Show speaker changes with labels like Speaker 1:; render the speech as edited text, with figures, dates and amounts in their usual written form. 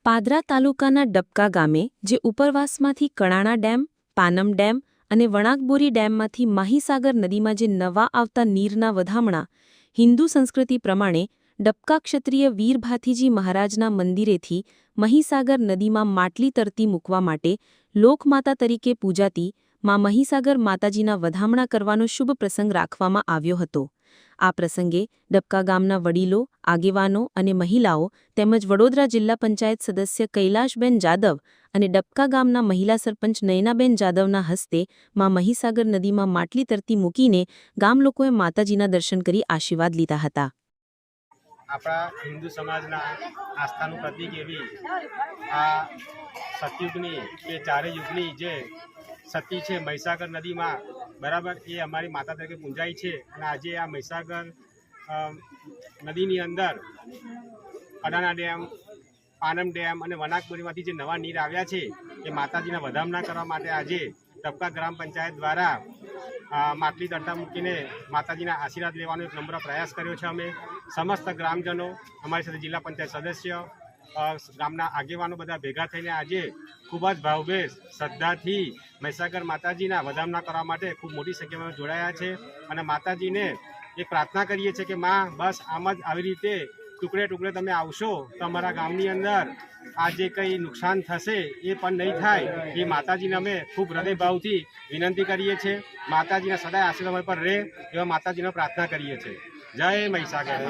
Speaker 1: પાદરા તાલુકાના ડબકા ગામે જે ઉપરવાસમાંથી કણાણા ડેમ, પાનમ ડેમ અને વણાકબોરી ડેમમાંથી મહીસાગર નદીમાં જે નવા આવતા નીરના વધામણા હિન્દુ સંસ્કૃતિ પ્રમાણે ડબકા ક્ષત્રિય વીર ભાથીજી મહારાજના મંદિરેથી મહીસાગર નદીમાં માટલી તરતી મૂકવા માટે લોકમાતા તરીકે પૂજાતી મા મહીસાગર માતાજીના વધામણા કરવાનો શુભ પ્રસંગ રાખવામાં આવ્યો હતો। આ પ્રસંગે ડબકા ગામના વડીલો, આગેવાનો અને મહિલાઓ તેમજ વડોદરા જિલ્લા પંચાયત સદસ્ય કૈલાશબેન જાદવ અને ડબકા ગામના મહિલા સરપંચ નયનાબેન જાદવના હસ્તે મા મહીસાગર નદીમાં માટલી તરતી મૂકીને ગામ લોકોએ માતાજીના દર્શન કરી આશીર્વાદ લીધા હતા।
Speaker 2: આપણા હિન્દુ સમાજના આસ્થાનું પ્રતીક એવી આ સતયુગની કે ચારે યુગની જે સતી છે મહીસાગર નદીમાં બરાબર એ અમારી માતા તરીકે પૂંજાય છે। અને આજે આ મહીસાગર નદીની અંદર કડાણા ડેમ, પાનમ ડેમ અને વણાકબોરીમાંથી જે નવા નીર આવ્યા છે એ માતાજીના વધામણા કરવા માટે આજે ડબકા ગ્રામ પંચાયત દ્વારા માટલી તરતા મૂકીને માતાજીના આશીર્વાદ લેવાનો એક નમ્ર પ્રયાસ કર્યો છે। અમે સમસ્ત ગ્રામજનો, અમારી સાથે જિલ્લા પંચાયત સદસ્ય, ગામના આગેવાનો બધા ભેગા થઈને આજે ખૂબ જ ભાવભેર શ્રદ્ધાથી મહીસાગર માતાજીના વધામણા કરવા માટે ખૂબ મોટી સંખ્યામાં જોડાયા છે। અને માતાજીને એક પ્રાર્થના કરીએ છીએ કે માં બસ આમ જ આવી રીતે ટુકડે ટુકડે તમે આવશો તો અમારા ગામની અંદર આ જે કંઈ નુકસાન થશે એ પણ નહીં થાય એ માતાજીને અમે ખૂબ હૃદયભાવથી વિનંતી કરીએ છીએ। માતાજીના સદાય આશીર્વાદ પર રહે એવા માતાજીને પ્રાર્થના કરીએ છીએ। જય મહીસાગર।